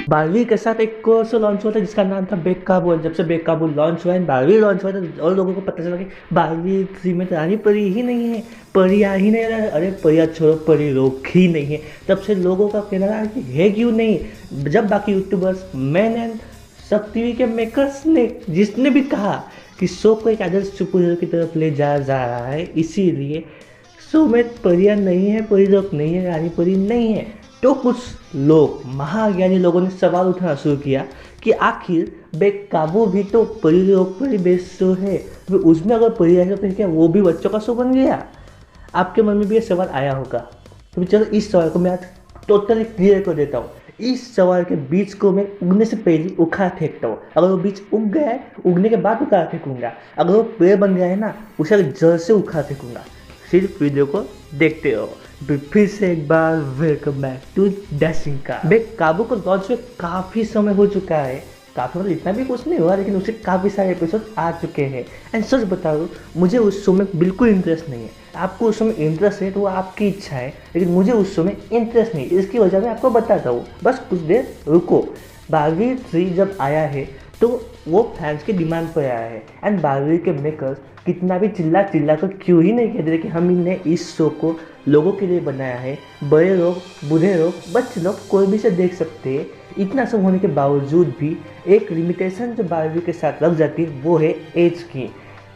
12वीं के साथ एक कोर्स लॉन्च हुआ था जिसका नाम था बेकाबू। जब से बेकाबू लॉन्च हुआ है, 12वीं लॉन्च हुआ था और लोगों को पता चला कि 12वीं 3 में तो रानी परी ही नहीं है, परी आ ही नहीं रहा है। अरे परिया छोड़ो, परी रोक ही नहीं है। तब से लोगों का कहना था कि है क्यों नहीं। जब बाकी यूट्यूबर्स, मैन एंड सब टीवी के मेकर्स ने जिसने भी कहा कि शो को एक आदर्श सुपर हीरो की तरफ ले जा रहा है, इसीलिए शो में परियां नहीं है, परी रोक नहीं है, रानी परी नहीं है, तो कुछ लोग, महाज्ञानी लोगों ने सवाल उठाना शुरू किया कि आखिर बेकाबू भी तो परी रोक पर बेस्ड शो है, तो उसमें अगर परी है तो क्या वो भी बच्चों का शो बन गया। आपके मन में भी ये सवाल आया होगा, तो चलो इस सवाल को मैं आज टोटली क्लियर कर देता हूँ। इस सवाल के बीज को मैं उगने से पहले उखाड़ फेंकता हूँ। अगर वो बीज उग गया है, उगने के बाद उखाड़ फेंकूंगा। अगर वो पेड़ बन गया है ना, उसे जड़ से उखाड़ फेंकूंगा। सिर्फ वीडियो को देखते रहो। फिर से एक बार welcome back to dashing car. बेकाबू को लॉन्च में काफ़ी समय हो चुका है, काफ़ी मतलब इतना भी कुछ नहीं हुआ, लेकिन उसके काफ़ी सारे एपिसोड आ चुके हैं। एंड सच बता दूँ, मुझे उस शो में बिल्कुल इंटरेस्ट नहीं है। आपको उस शो में इंटरेस्ट है तो वो आपकी इच्छा है, लेकिन मुझे उस शो में इंटरेस्ट नहीं है। इसकी वजह मैं आपको बताता हूँ, बस कुछ देर रुको। 12वीं 3 जब आया है तो वो फैंस के डिमांड पर आया है। एंड 12वीं के मेकर्स कितना भी चिल्ला कर क्यों ही नहीं कहते कि हम इन्हें इस शो को लोगों के लिए बनाया है, बड़े लोग, बूढ़े लोग, बच्चे लोग कोई भी से देख सकते हैं। इतना सब होने के बावजूद भी एक लिमिटेशन जो 12वीं के साथ लग जाती है, वो है एज की।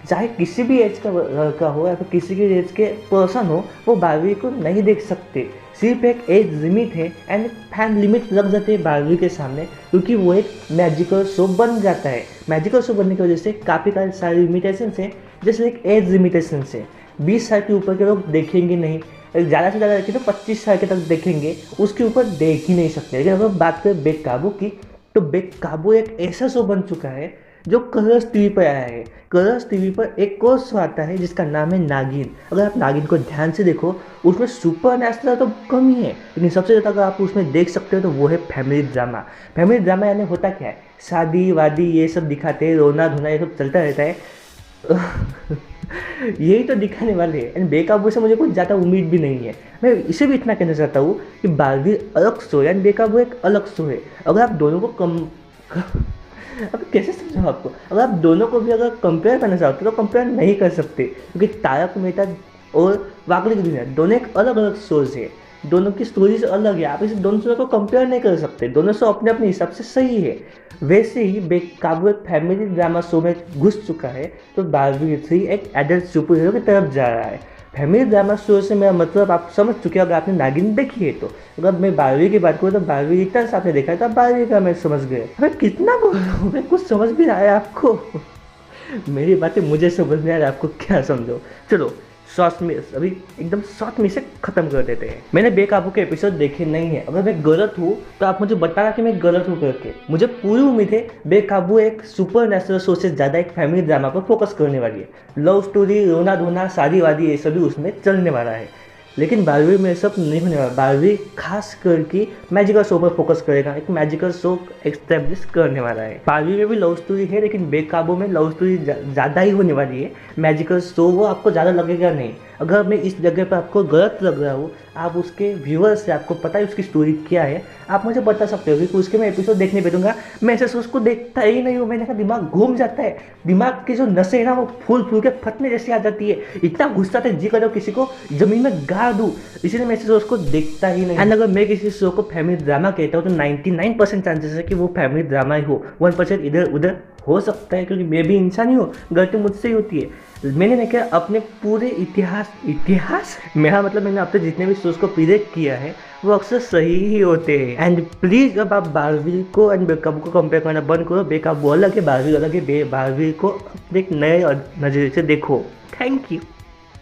चाहे किसी भी एज का लड़का हो या फिर किसी भी एज के पर्सन हो, वो 12वीं को नहीं देख सकते। सिर्फ एक एज लिमिट है एंड फैन लिमिट लग जाते हैं 12वीं के सामने, क्योंकि वो एक मैजिकल शो बन जाता है। मैजिकल शो बनने की वजह से काफ़ी सारी लिमिटेशन है, जैसे एक एज लिमिटेशन से 20 साल के ऊपर के लोग देखेंगे नहीं, ज़्यादा से ज़्यादा देखें तो 25 साल के तक देखेंगे, उसके ऊपर देख ही नहीं सकते। लेकिन अगर बात करें बेकाबू की, तो बेकाबू एक ऐसा शो बन चुका है जो कलर्स टीवी पर आया है। कलर्स टीवी पर एक और शो आता है जिसका नाम है नागिन। अगर आप नागिन को ध्यान से देखो, उसमें सुपर नेचुरल तो कम ही है, लेकिन सबसे ज़्यादा अगर आप उसमें देख सकते हो तो वो है फैमिली ड्रामा। फैमिली ड्रामा यानी होता क्या है, शादी वादी ये सब दिखाते हैं, रोना धोना ये सब चलता रहता है। यही तो दिखाने वाले हैं। एंड बेकाबू से मुझे कुछ ज़्यादा उम्मीद भी नहीं है। मैं इसे भी इतना कहना चाहता हूँ कि 12वीं अलग शो है एंड बेकाबू एक अलग शो है। अगर आप दोनों को अब कैसे समझाऊँ आपको, अगर आप दोनों को भी अगर कंपेयर करना चाहते हो तो कंपेयर नहीं कर सकते, क्योंकि तारक मेहता और वाकई की दुनिया दोनों एक अलग अलग शोज है, दोनों की स्टोरीज अलग है। आप इसे दोनों शो को कंपेयर नहीं कर सकते, दोनों शो अपने अपने हिसाब से सही है। वैसे ही बेकाबू एक फैमिली ड्रामा शो में घुस चुका है, तो 12वीं 3 एक एडल्ट सुपर हीरो की तरफ जा रहा है। फैमिली ड्रामा शो से मेरा मतलब आप समझ चुके हो, अगर आपने नागिन देखी है तो। अगर मैं 12वीं की बात करूँ तो 12वीं इतना साथ में देखा है, तो 12वीं का मैं समझ गए। मैं कितना बोल रहा हूँ, मैं कुछ समझ भी रहा है आपको। मेरी बातें मुझे समझ में आ रहा है, आपको क्या समझो। चलो शॉर्ट में अभी एकदम शॉर्ट में से खत्म कर देते हैं। मैंने बेकाबू के एपिसोड देखे नहीं है, अगर मैं गलत हूँ तो आप मुझे बताना कि मैं गलत हूँ करके। मुझे पूरी उम्मीद है बेकाबू एक सुपर नेचुरल शो से ज़्यादा एक फैमिली ड्रामा पर फोकस करने वाली है। लव स्टोरी, रोना धोना, शादी वादी ये सभी उसमें चलने वाला है। लेकिन 12वीं में सब नहीं होने वाला। 12वीं खास करके मैजिकल शो पर फोकस करेगा, एक मैजिकल शो एक्स्टैब्लिश करने वाला है। 12वीं में भी लव स्टोरी है, लेकिन बेकाबू में लव स्टोरी ज़्यादा ही होने वाली है। मैजिकल शो वो आपको ज़्यादा लगेगा नहीं। अगर मैं इस जगह पर आपको गलत लग रहा हूँ, आप उसके व्यूअर्स से, आपको पता है उसकी स्टोरी क्या है, आप मुझे बता सकते हो, क्योंकि उसके मैं एपिसोड देखने पे दूंगा। मैं ऐसे उसको देखता ही नहीं हूँ, मैंने कहा दिमाग घूम जाता है, दिमाग की जो नसें है ना वो फूल फूल के फटने जैसी आ जाती है। इतना गुस्सा था जी करो किसी को ज़मीन में गाड़ दूँ, इसलिए मैं ऐसे शो को देखता ही नहीं। एंड अगर मैं किसी शो को फैमिली ड्रामा कहता हूँ तो 99% चांसेस है कि वो फैमिली ड्रामा ही हो। 1% इधर उधर हो सकता है, क्योंकि मैं भी इंसान ही हूँ, गलती मुझसे ही होती है। मैंने नहीं किया अपने पूरे इतिहास मेरा मतलब मैंने अब तक जितने भी शोज को प्रिडिक्ट किया है वो अक्सर सही ही होते हैं। एंड प्लीज़ अब आप 12वीं को एंड बेकाबू को कंपेयर करना बंद करो। बेकाबू अलग है, 12वीं अलग है। 12वीं को एक नए नज़रिए से देखो। Thank you.